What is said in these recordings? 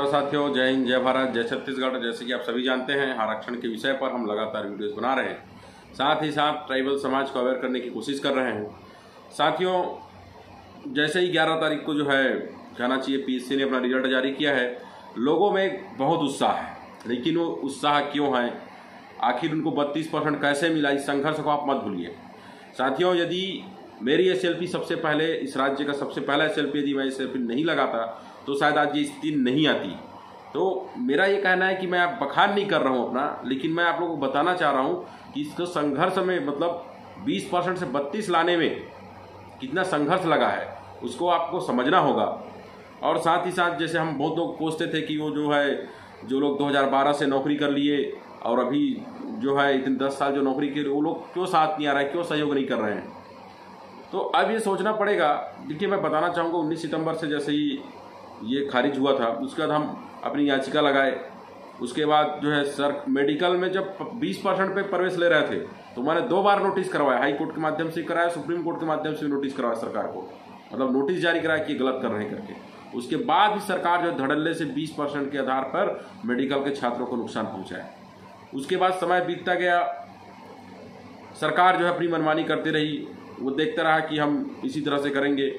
साथियों, जय हिंद, जय भारत, जय छत्तीसगढ़। जैसे कि आप सभी जानते हैं, आरक्षण के विषय पर हम लगातार वीडियोस बना रहे हैं, साथ ही साथ ट्राइबल समाज को अवेयर करने की कोशिश कर रहे हैं। साथियों, जैसे ही 11 तारीख को जो है कहना चाहिए पीएससी ने अपना रिजल्ट जारी किया है, लोगों में बहुत उत्साह है। लेकिन वो उत्साह क्यों है, आखिर उनको 32% कैसे मिला, इस संघर्ष को आप मत भूलिए। साथियों, यदि मेरी एसएलपी सबसे पहले, इस राज्य का सबसे पहला एसएलपी यदि मैं एसएलपी नहीं लगाता तो शायद आज ये स्थिति नहीं आती। तो मेरा ये कहना है कि मैं आप बखान नहीं कर रहा हूँ अपना, लेकिन मैं आप लोगों को बताना चाह रहा हूँ कि इसको संघर्ष में, मतलब 20% से 32 लाने में कितना संघर्ष लगा है, उसको आपको समझना होगा। और साथ ही साथ जैसे हम बहुत लोग पूछते थे कि वो जो है, जो लोग 2012 से नौकरी कर लिए और अभी जो है इतने 10 साल जो नौकरी के, वो लोग क्यों साथ नहीं आ रहा है, क्यों सहयोग नहीं कर रहे हैं। तो अब ये सोचना पड़ेगा। देखिए, मैं बताना चाहूँगा 19 सितंबर से जैसे ही ये खारिज हुआ था, उसके बाद हम अपनी याचिका लगाए। उसके बाद जो है सर, मेडिकल में जब 20% पे प्रवेश ले रहे थे तो मैंने 2 बार नोटिस करवाया, हाई कोर्ट के माध्यम से कराया, सुप्रीम कोर्ट के माध्यम से नोटिस करवाया सरकार को, मतलब नोटिस जारी कराया कि गलत कर रहे हैं करके। उसके बाद भी सरकार जो धड़ल्ले से 20% के आधार पर मेडिकल के छात्रों को नुकसान पहुँचाया। उसके बाद समय बीतता गया, सरकार जो है अपनी मनमानी करती रही, वो देखता रहा कि हम इसी तरह से करेंगे।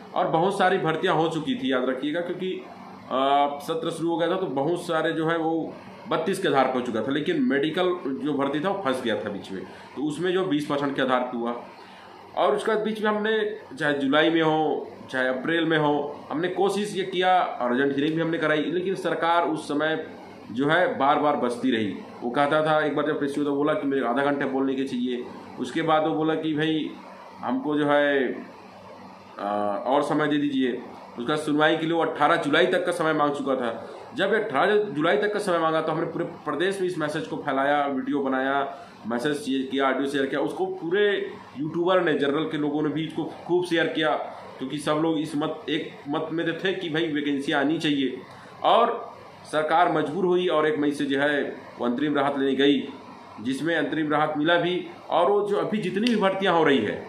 और बहुत सारी भर्तियां हो चुकी थी, याद रखिएगा, क्योंकि सत्र शुरू हो गया था तो बहुत सारे जो है वो 32 के आधार पर हो चुका था, लेकिन मेडिकल जो भर्ती था वो फंस गया था बीच में, तो उसमें जो 20% के आधार पर हुआ। और उसके बाद बीच में हमने, चाहे जुलाई में हो चाहे अप्रैल में हो, हमने कोशिश ये किया, अर्जेंट हियरिंग भी हमने कराई, लेकिन सरकार उस समय जो है बार बार बचती रही। वो कहता था, एक बार जब प्रेस तो बोला कि मेरे आधा घंटे बोलने के चाहिए। उसके बाद वो बोला कि भाई हमको जो है और समय दे दीजिए। उसका सुनवाई के लिए वो 18 जुलाई तक का समय मांग चुका था। जब 18 जुलाई तक का समय मांगा तो हमने पूरे प्रदेश में इस मैसेज को फैलाया, वीडियो बनाया, मैसेज किया, ऑडियो शेयर किया। उसको पूरे यूट्यूबर ने, जनरल के लोगों ने भी इसको खूब शेयर किया, क्योंकि सब लोग इस एक मत में थे कि भाई वैकेंसी आनी चाहिए। और सरकार मजबूर हुई और 1 मई से जो है वो अंतरिम राहत लेने गई, जिसमें अंतरिम राहत मिला भी। और वो जो अभी जितनी भी भर्तियाँ हो रही है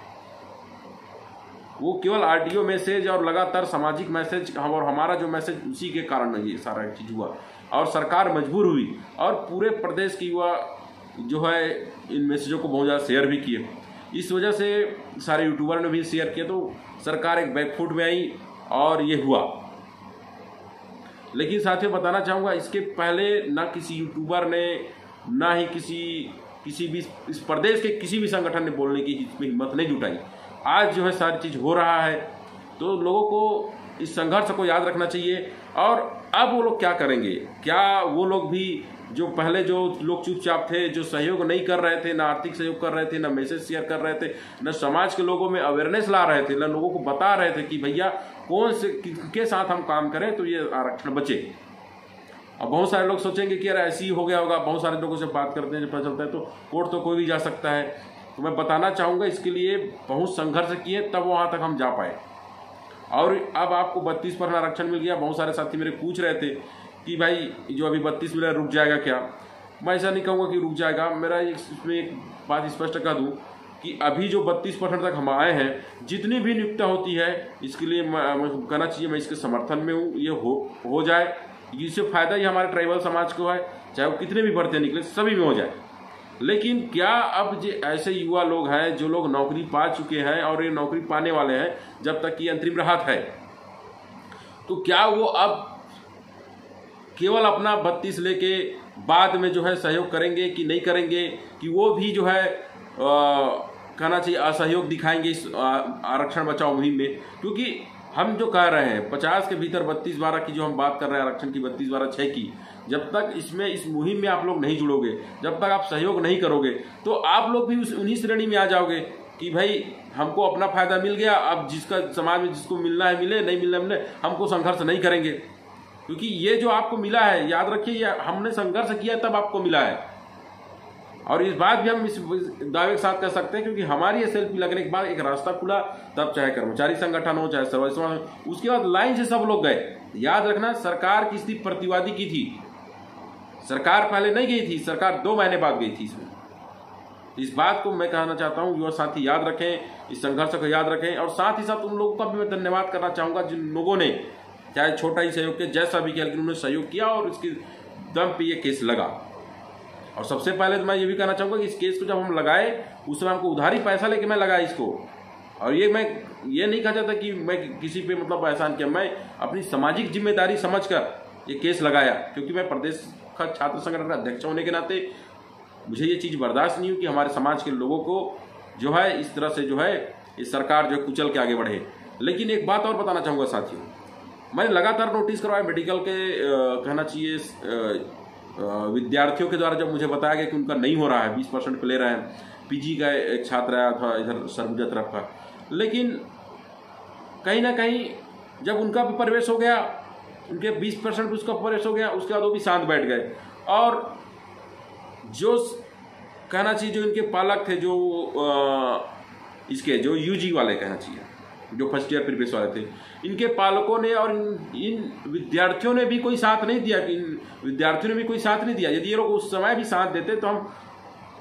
वो केवल आरटीओ मैसेज और लगातार सामाजिक मैसेज, और हमारा जो मैसेज, उसी के कारण ये सारा चीज़ हुआ। और सरकार मजबूर हुई और पूरे प्रदेश की युवा जो है इन मैसेजों को बहुत ज़्यादा शेयर भी किए। इस वजह से सारे यूट्यूबर ने भी शेयर किया, तो सरकार एक बैकफुट में आई और ये हुआ। लेकिन साथियों, बताना चाहूँगा, इसके पहले ना किसी यूट्यूबर ने, ना ही किसी भी इस प्रदेश के किसी भी संगठन ने बोलने की हिम्मत नहीं जुटाई। आज जो है सारी चीज़ हो रहा है, तो लोगों को इस संघर्ष को याद रखना चाहिए। और अब वो लोग क्या करेंगे, क्या वो लोग भी जो पहले जो लोग चुपचाप थे, जो सहयोग नहीं कर रहे थे, ना आर्थिक सहयोग कर रहे थे, ना मैसेज शेयर कर रहे थे, ना समाज के लोगों में अवेयरनेस ला रहे थे, ना लोगों को बता रहे थे कि भैया कौन से किसके साथ हम काम करें तो ये आरक्षण बचे। और बहुत सारे लोग सोचेंगे कि यार ऐसे ही हो गया होगा, बहुत सारे लोगों से बात करते हैं, जब पता चलता है तो कोर्ट तो कोई भी जा सकता है। तो मैं बताना चाहूँगा, इसके लिए बहुत संघर्ष किए तब वहाँ तक हम जा पाए। और अब आपको 32% आरक्षण मिल गया। बहुत सारे साथी मेरे पूछ रहे थे कि भाई जो अभी 32 मिला रुक जाएगा क्या। मैं ऐसा नहीं कहूँगा कि रुक जाएगा। मेरा इसमें एक बात स्पष्ट कर दूँ कि अभी जो 32% तक हम आए हैं, जितनी भी नियुक्ति होती है, इसके लिए मैं कहना चाहिए, मैं इसके समर्थन में हूँ। ये हो जाए, इससे फ़ायदा ही हमारे ट्राइबल समाज को है, चाहे वो कितने भी भर्तियाँ निकले, सभी में हो जाए। लेकिन क्या अब जो ऐसे युवा लोग हैं, जो लोग नौकरी पा चुके हैं और ये नौकरी पाने वाले हैं जब तक कि अंतरिम राहत है, तो क्या वो अब केवल अपना 32 लेके बाद में जो है सहयोग करेंगे कि नहीं करेंगे, कि वो भी जो है कहना चाहिए असहयोग दिखाएंगे इस आरक्षण बचाओ मुहिम में। क्योंकि हम जो कह रहे हैं 50 के भीतर 32/12 की जो हम बात कर रहे हैं, आरक्षण की 32/12/6 की, जब तक इस मुहिम में आप लोग नहीं जुड़ोगे, जब तक आप सहयोग नहीं करोगे, तो आप लोग भी उन्हीं श्रेणी में आ जाओगे कि भाई हमको अपना फायदा मिल गया, अब जिसका समाज में जिसको मिलना है मिले, नहीं मिलना मिले, हमको संघर्ष नहीं करेंगे। क्योंकि ये जो आपको मिला है, याद रखिए, हमने संघर्ष किया तब आपको मिला है। और इस बात भी हम इस दावे के साथ कह सकते हैं, क्योंकि हमारी एसएलपी लगने के बाद एक रास्ता खुला, तब चाहे कर्मचारी संगठन हो, चाहे सर्विस हो, उसके बाद लाइन से सब लोग गए। याद रखना, सरकार की स्थिति प्रतिवादी की थी, सरकार पहले नहीं गई थी, सरकार 2 महीने बाद गई थी इसमें। इस बात को मैं कहना चाहता हूँ, युवा साथी याद रखें, इस संघर्ष को याद रखें। और साथ ही साथ उन लोगों का भी मैं धन्यवाद करना चाहूँगा जिन लोगों ने चाहे छोटा ही सहयोग किया, जैसा भी किया, लेकिन उन्होंने सहयोग किया और इसके दम पे ये केस लगा। और सबसे पहले तो मैं ये भी कहना चाहूँगा कि इस केस को जब हम लगाए उस समय हमको उधारी पैसा लेके मैं लगाया इसको, और ये मैं ये नहीं कहा चाहता कि मैं किसी पे मतलब एहसान किया, मैं अपनी सामाजिक जिम्मेदारी समझकर ये केस लगाया, क्योंकि मैं प्रदेश का छात्र संगठन का अध्यक्ष होने के नाते मुझे ये चीज़ बर्दाश्त नहीं हुई कि हमारे समाज के लोगों को जो है इस तरह से जो है ये सरकार जो है कुचल के आगे बढ़े। लेकिन एक बात और बताना चाहूँगा साथियों, मैंने लगातार नोटिस करवाया मेडिकल के कहना चाहिए विद्यार्थियों के द्वारा, जब मुझे बताया गया कि उनका नहीं हो रहा है, 20% पे ले रहे हैं। पीजी का एक छात्र आया था इधर सरगुजा तरफ का, लेकिन कहीं ना कहीं जब उनका भी प्रवेश हो गया, उनके 20% उसका प्रवेश हो गया, उसके बाद वो भी शांत बैठ गए। और जो कहना चाहिए जो इनके पालक थे, जो इसके जो यूजी वाले कहना चाहिए, जो फर्स्ट ईयर प्रीवियस वाले थे, इनके पालकों ने और इन विद्यार्थियों ने भी कोई साथ नहीं दिया, इन विद्यार्थियों ने भी कोई साथ नहीं दिया। यदि ये लोग उस समय भी साथ देते तो हम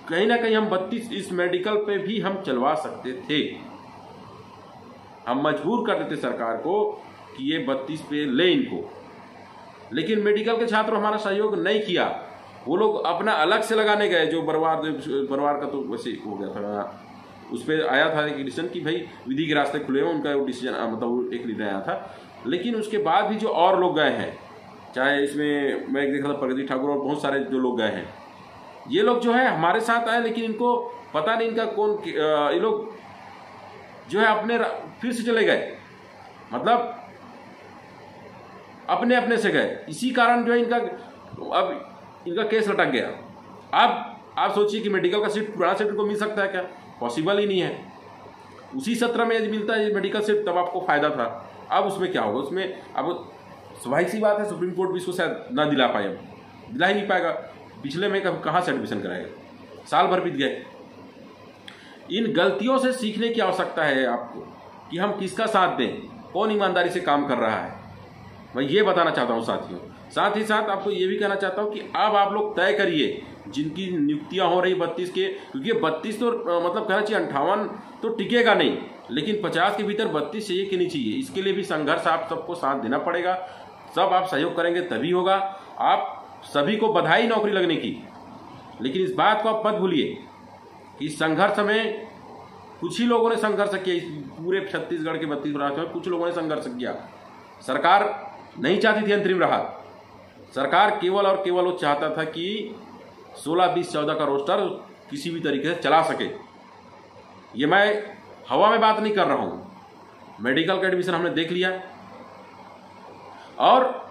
कहीं ना कहीं हम 32 इस मेडिकल पे भी हम चलवा सकते थे। हम मजबूर कर देते सरकार को कि ये 32 पे ले इनको, लेकिन मेडिकल के छात्र हमारा सहयोग नहीं किया। वो लोग अपना अलग से लगाने गए, जो बरवार का तो वैसे हो गया था, उस पर आया था एक डिसीजन कि भाई विधि के रास्ते खुले हुए, उनका डिसीजन मतलब एक निर्णय आया था। लेकिन उसके बाद भी जो और लोग गए हैं, चाहे इसमें मैं एक देखा था प्रगति ठाकुर और बहुत सारे जो लोग गए हैं, ये लोग जो है हमारे साथ आए, लेकिन इनको पता नहीं इनका कौन, ये लोग जो है अपने फिर से चले गए, मतलब अपने अपने से गए। इसी कारण जो है इनका केस लटक गया। अब आप सोचिए कि मेडिकल का सीट, पुराना सीट इनको मिल सकता है क्या? पॉसिबल ही नहीं है। उसी सत्र में यदि मिलता है मेडिकल सीट तब आपको फायदा था। अब उसमें क्या होगा? उसमें अब स्वाभाविक सी बात है, सुप्रीम कोर्ट भी इसको शायद ना दिला पाए, अब दिला ही नहीं पाएगा। पिछले में कहाँ से एडमिशन कराएगा? साल भर बीत गए। इन गलतियों से सीखने की आवश्यकता है आपको कि हम किसका साथ दें, कौन ईमानदारी से काम कर रहा है। मैं ये बताना चाहता हूँ साथियों। साथ ही साथ आपको ये भी कहना चाहता हूँ कि अब आप लोग तय करिए जिनकी नियुक्तियां हो रही 32 के, क्योंकि 32 तो मतलब कहना चाहिए 58 तो टिकेगा नहीं, लेकिन 50 के भीतर 32 चाहिए कि नहीं चाहिए, इसके लिए भी संघर्ष आप सबको साथ देना पड़ेगा। सब आप सहयोग करेंगे तभी होगा। आप सभी को बधाई नौकरी लगने की, लेकिन इस बात को आप मत भूलिए कि इस संघर्ष में कुछ ही लोगों ने संघर्ष किया। इस पूरे छत्तीसगढ़ के 32 राज्यों में कुछ लोगों ने संघर्ष किया। सरकार नहीं चाहती थी अंतरिम राहत। सरकार केवल और केवल वो चाहता था कि 16, 20, 14 का रोस्टर किसी भी तरीके से चला सके। ये मैं हवा में बात नहीं कर रहा हूं। मेडिकल का एडमिशन हमने देख लिया, और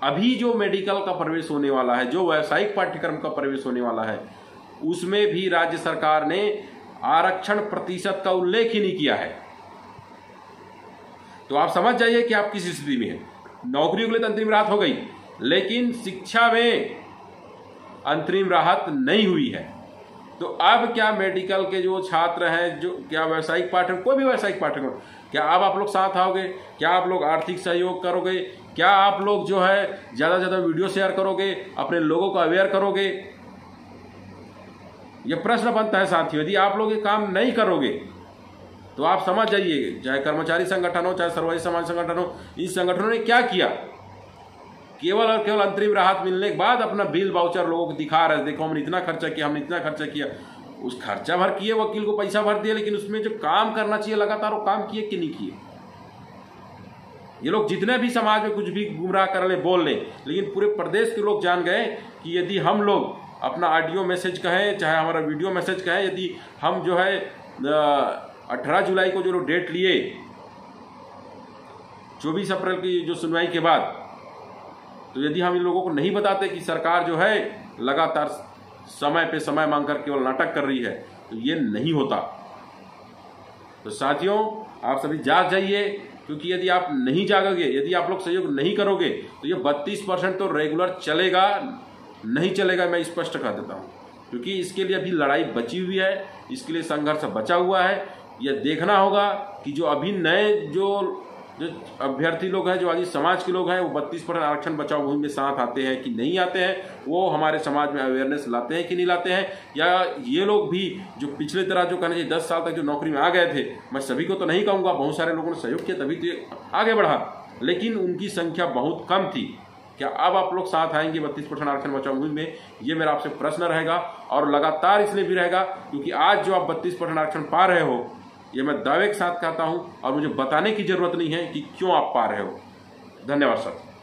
अभी जो मेडिकल का प्रवेश होने वाला है, जो व्यावसायिक पाठ्यक्रम का प्रवेश होने वाला है, उसमें भी राज्य सरकार ने आरक्षण प्रतिशत का उल्लेख ही नहीं किया है। तो आप समझ जाइए कि आप किस स्थिति में हैं। नौकरियों के लिए तो अंतरिम राहत हो गई, लेकिन शिक्षा में अंतरिम राहत नहीं हुई है। तो अब क्या मेडिकल के जो छात्र हैं, जो क्या व्यावसायिक पाठ्यक्रम, कोई भी व्यावसायिक पाठ्यक्रम, क्या अब आप लोग साथ आओगे? क्या आप लोग आर्थिक सहयोग करोगे? क्या आप लोग जो है ज़्यादा से ज़्यादा वीडियो शेयर करोगे, अपने लोगों को अवेयर करोगे? ये प्रश्न बनता है साथियों। यदि आप लोग ये काम नहीं करोगे तो आप समझ जाइए, चाहे कर्मचारी संगठन हो, चाहे सर्वोदय समाज संगठन हो, इन संगठनों ने क्या किया? केवल और केवल अंतरिम राहत मिलने के बाद अपना बिल वाउचर लोगों को दिखा रहे, देखो हमने इतना खर्चा किया, हमने इतना खर्चा किया। उस खर्चा भर किए, वकील को पैसा भर दिया, लेकिन उसमें जो काम करना चाहिए लगातार, वो काम किए कि नहीं किए? ये लोग जितने भी समाज में कुछ भी गुमराह कर ले, बोल लें, लेकिन पूरे प्रदेश के लोग जान गए कि यदि हम लोग अपना ऑडियो मैसेज कहें, चाहे हमारा वीडियो मैसेज कहें, यदि हम जो है 18 जुलाई को जो डेट लिए 24 अप्रैल की जो सुनवाई के बाद, तो यदि हम इन लोगों को नहीं बताते कि सरकार जो है लगातार समय पे समय मांगकर केवल नाटक कर रही है, तो ये नहीं होता। तो साथियों, आप सभी जाग जाइए, क्योंकि यदि आप नहीं जागोगे, यदि आप लोग सहयोग नहीं करोगे, तो ये 32% तो रेगुलर चलेगा नहीं चलेगा, मैं स्पष्ट कर देता हूँ। क्योंकि इसके लिए अभी लड़ाई बची हुई है, इसके लिए संघर्ष बचा हुआ है। यह देखना होगा कि जो अभी नए जो जो अभ्यर्थी लोग हैं, जो आदि समाज के लोग हैं, वो 32% आरक्षण बचाओ मुहिम में साथ आते हैं कि नहीं आते हैं, वो हमारे समाज में अवेयरनेस लाते हैं कि नहीं लाते हैं, या ये लोग भी जो पिछले तरह जो कहना चाहिए 10 साल तक जो नौकरी में आ गए थे, मैं सभी को तो नहीं कहूँगा, बहुत सारे लोगों ने सहयोग किया तभी तो आगे बढ़ा, लेकिन उनकी संख्या बहुत कम थी। क्या अब आप लोग साथ आएंगे 32% आरक्षण बचाओ मुहिम में? ये मेरा आपसे प्रश्न रहेगा, और लगातार इसलिए भी रहेगा क्योंकि आज जो आप 32% आरक्षण पा रहे हो, ये मैं दावे के साथ कहता हूं, और मुझे बताने की जरूरत नहीं है कि क्यों आप पा रहे हो। धन्यवाद सर।